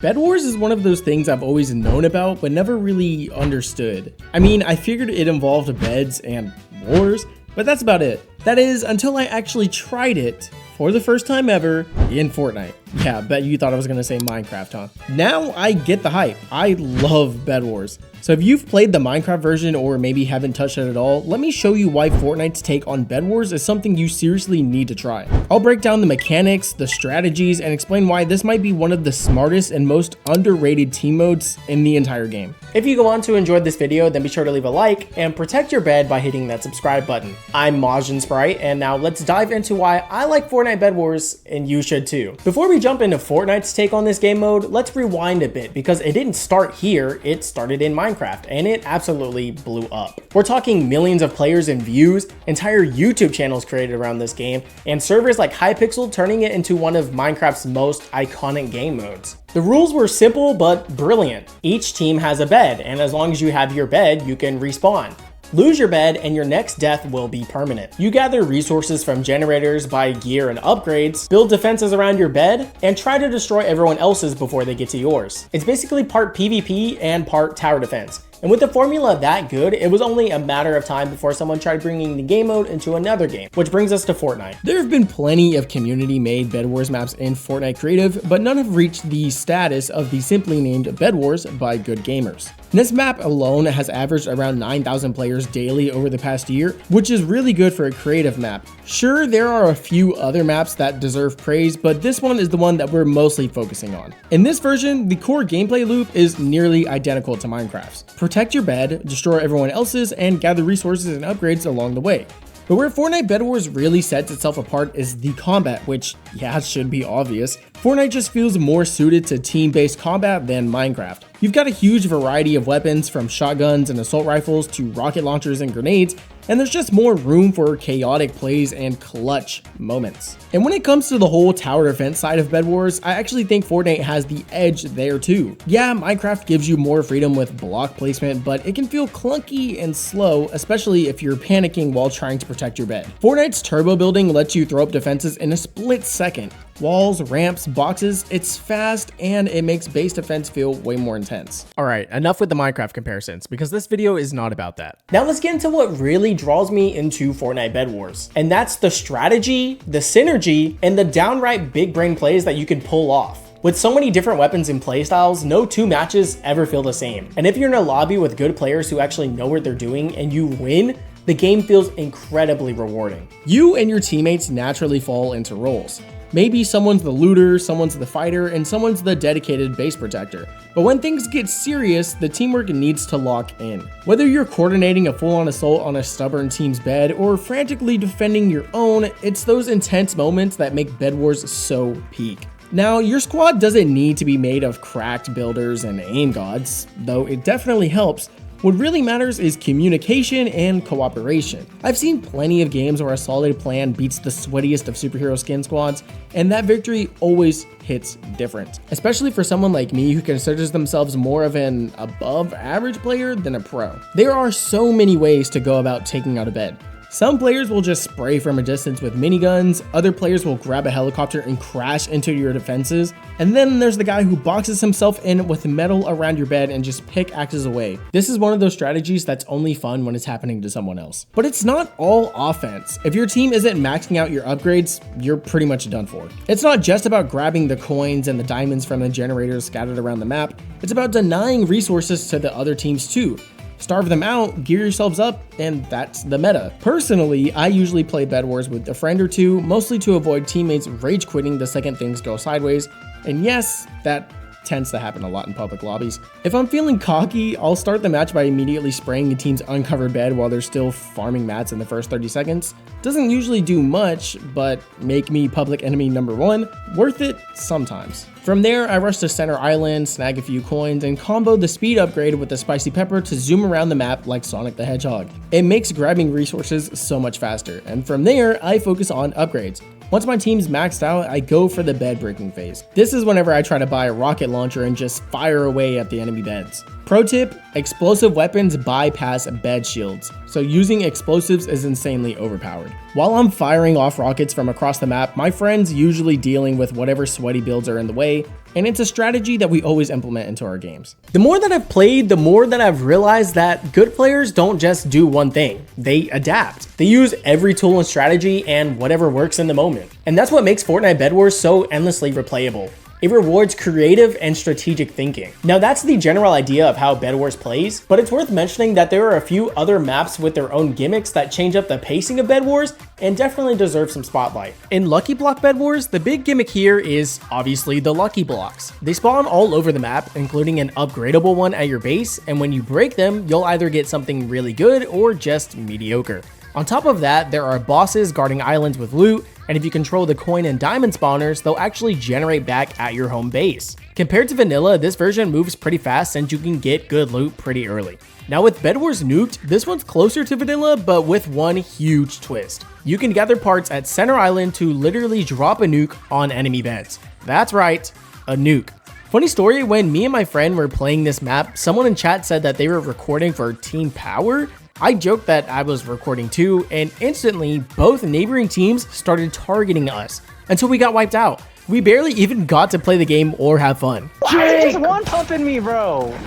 Bed Wars is one of those things I've always known about, but never really understood. I mean, I figured it involved beds and wars, but that's about it. That is, until I actually tried it for the first time ever in Fortnite. Yeah, bet you thought I was gonna say Minecraft, huh? Now I get the hype. I love Bed Wars. So if you've played the Minecraft version or maybe haven't touched it at all, let me show you why Fortnite's take on Bed Wars is something you seriously need to try. I'll break down the mechanics, the strategies, and explain why this might be one of the smartest and most underrated team modes in the entire game. If you go on to enjoy this video, then be sure to leave a like and protect your bed by hitting that subscribe button. I'm Majin Sprite, and now let's dive into why I like Fortnite Bed Wars, and you should too. Before we jump into Fortnite's take on this game mode, let's rewind a bit because it didn't start here, it started in Minecraft, and it absolutely blew up. We're talking millions of players and views, entire YouTube channels created around this game, and servers like Hypixel turning it into one of Minecraft's most iconic game modes. The rules were simple but brilliant. Each team has a bed, and as long as you have your bed, you can respawn. Lose your bed and your next death will be permanent. You gather resources from generators, buy gear and upgrades, build defenses around your bed, and try to destroy everyone else's before they get to yours. It's basically part PvP and part tower defense. And with the formula that good, it was only a matter of time before someone tried bringing the game mode into another game, which brings us to Fortnite. There have been plenty of community-made Bed Wars maps in Fortnite Creative, but none have reached the status of the simply named Bed Wars by GoodGamers. This map alone has averaged around 9,000 players daily over the past year, which is really good for a creative map. Sure, there are a few other maps that deserve praise, but this one is the one that we're mostly focusing on. In this version, the core gameplay loop is nearly identical to Minecraft's. Protect your bed, destroy everyone else's, and gather resources and upgrades along the way. But where Fortnite Bed Wars really sets itself apart is the combat, which, yeah, should be obvious. Fortnite just feels more suited to team-based combat than Minecraft. You've got a huge variety of weapons from shotguns and assault rifles to rocket launchers and grenades, and there's just more room for chaotic plays and clutch moments. And when it comes to the whole tower defense side of Bed Wars, I actually think Fortnite has the edge there too. Yeah, Minecraft gives you more freedom with block placement, but it can feel clunky and slow, especially if you're panicking while trying to protect your bed. Fortnite's turbo building lets you throw up defenses in a split second. Walls, ramps, boxes, it's fast, and it makes base defense feel way more intense. Alright, enough with the Minecraft comparisons, because this video is not about that. Now let's get into what really draws me into Fortnite Bed Wars, and that's the strategy, the synergy, and the downright big brain plays that you can pull off. With so many different weapons and playstyles, no two matches ever feel the same. And if you're in a lobby with good players who actually know what they're doing and you win, the game feels incredibly rewarding. You and your teammates naturally fall into roles. Maybe someone's the looter, someone's the fighter, and someone's the dedicated base protector. But when things get serious, the teamwork needs to lock in. Whether you're coordinating a full-on assault on a stubborn team's bed or frantically defending your own, it's those intense moments that make Bed Wars so peak. Now, your squad doesn't need to be made of cracked builders and aim gods, though it definitely helps. What really matters is communication and cooperation. I've seen plenty of games where a solid plan beats the sweatiest of superhero skin squads, and that victory always hits different. Especially for someone like me who considers themselves more of an above average player than a pro. There are so many ways to go about taking out a bed. Some players will just spray from a distance with miniguns, other players will grab a helicopter and crash into your defenses, and then there's the guy who boxes himself in with metal around your bed and just pickaxes away. This is one of those strategies that's only fun when it's happening to someone else. But it's not all offense. If your team isn't maxing out your upgrades, you're pretty much done for. It's not just about grabbing the coins and the diamonds from the generators scattered around the map, it's about denying resources to the other teams too. Starve them out, gear yourselves up, and that's the meta. Personally, I usually play Bed Wars with a friend or two, mostly to avoid teammates rage quitting the second things go sideways. And yes, that tends to happen a lot in public lobbies. If I'm feeling cocky, I'll start the match by immediately spraying a team's uncovered bed while they're still farming mats in the first 30 seconds. Doesn't usually do much, but make me public enemy number one, worth it sometimes. From there, I rush to Center Island, snag a few coins, and combo the speed upgrade with the spicy pepper to zoom around the map like Sonic the Hedgehog. It makes grabbing resources so much faster, and from there, I focus on upgrades. Once my team's maxed out, I go for the bed breaking phase. This is whenever I try to buy a rocket launcher and just fire away at the enemy beds. Pro tip, explosive weapons bypass bed shields, so using explosives is insanely overpowered. While I'm firing off rockets from across the map, my friend's usually dealing with whatever sweaty builds are in the way, and it's a strategy that we always implement into our games. The more that I've played, the more that I've realized that good players don't just do one thing, they adapt. They use every tool and strategy and whatever works in the moment. And that's what makes Fortnite Bed Wars so endlessly replayable. It rewards creative and strategic thinking. Now that's the general idea of how Bed Wars plays, but it's worth mentioning that there are a few other maps with their own gimmicks that change up the pacing of Bed Wars and definitely deserve some spotlight. In Lucky Block Bed Wars, the big gimmick here is obviously the Lucky Blocks. They spawn all over the map, including an upgradable one at your base, and when you break them, you'll either get something really good or just mediocre. On top of that, there are bosses guarding islands with loot, and if you control the coin and diamond spawners, they'll actually generate back at your home base. Compared to vanilla, this version moves pretty fast since you can get good loot pretty early. Now with Bed Wars Nuked, this one's closer to vanilla, but with one huge twist. You can gather parts at Center Island to literally drop a nuke on enemy beds. That's right, a nuke. Funny story, when me and my friend were playing this map, someone in chat said that they were recording for Team Power. I joked that I was recording too, and instantly both neighboring teams started targeting us until we got wiped out. We barely even got to play the game or have fun. Why are you just one-pumping me, bro?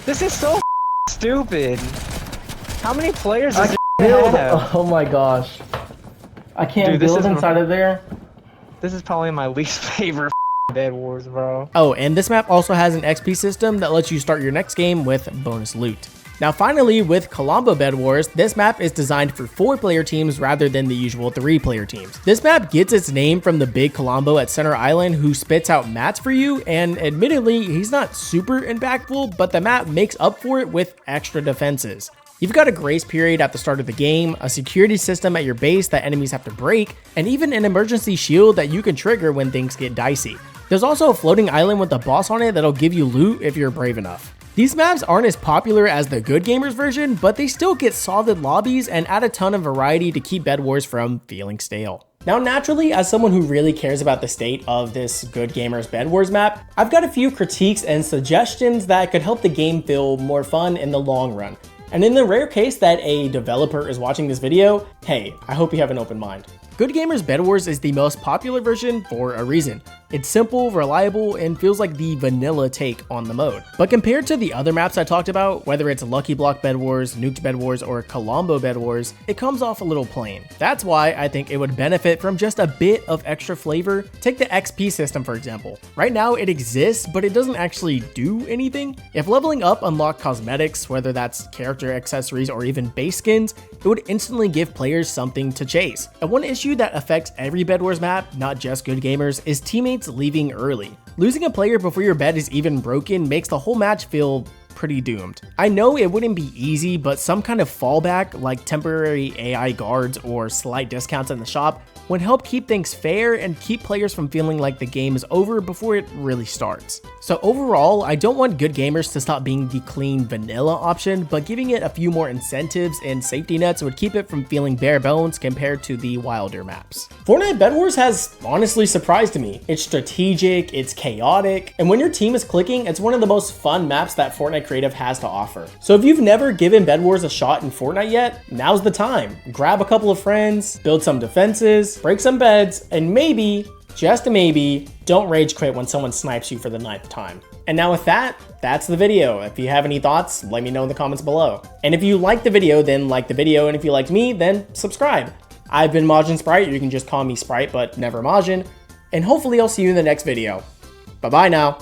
This is so stupid. How many players does it have? Oh my gosh. I can't build inside of there. This is probably my least favorite Bed Wars, bro. Oh, and this map also has an XP system that lets you start your next game with bonus loot. Now finally, with Klombo Bed Wars, this map is designed for 4-player teams rather than the usual 3-player teams. This map gets its name from the big Klombo at Center Island who spits out mats for you, and admittedly, he's not super impactful, but the map makes up for it with extra defenses. You've got a grace period at the start of the game, a security system at your base that enemies have to break, and even an emergency shield that you can trigger when things get dicey. There's also a floating island with a boss on it that'll give you loot if you're brave enough. These maps aren't as popular as the GoodGamers version, but they still get solid lobbies and add a ton of variety to keep Bed Wars from feeling stale. Now naturally, as someone who really cares about the state of this GoodGamers Bed Wars map, I've got a few critiques and suggestions that could help the game feel more fun in the long run. And in the rare case that a developer is watching this video, hey, I hope you have an open mind. GoodGamers Bed Wars is the most popular version for a reason. It's simple, reliable, and feels like the vanilla take on the mode. But compared to the other maps I talked about, whether it's Lucky Block Bed Wars, Nuked Bed Wars, or Klombo Bed Wars, it comes off a little plain. That's why I think it would benefit from just a bit of extra flavor. Take the XP system for example. Right now it exists, but it doesn't actually do anything. If leveling up unlocked cosmetics, whether that's character accessories or even base skins, it would instantly give players something to chase. And one issue that affects every Bed Wars map, not just GoodGamers, is teammates leaving early. Losing a player before your bed is even broken makes the whole match feel pretty doomed. I know it wouldn't be easy, but some kind of fallback like temporary AI guards or slight discounts in the shop would help keep things fair and keep players from feeling like the game is over before it really starts. So overall, I don't want GoodGamers to stop being the clean vanilla option, but giving it a few more incentives and safety nets would keep it from feeling bare bones compared to the wilder maps. Fortnite Bed Wars has honestly surprised me. It's strategic, it's chaotic, and when your team is clicking, it's one of the most fun maps that Fortnite Creative has to offer. So if you've never given Bed Wars a shot in Fortnite yet, now's the time. Grab a couple of friends, build some defenses, break some beds, and maybe, just maybe, don't rage quit when someone snipes you for the 9th time. And now with that, that's the video. If you have any thoughts, let me know in the comments below. And if you liked the video, then like the video, and if you liked me, then subscribe. I've been Majin Sprite, you can just call me Sprite, but never Majin, and hopefully I'll see you in the next video. Bye-bye now.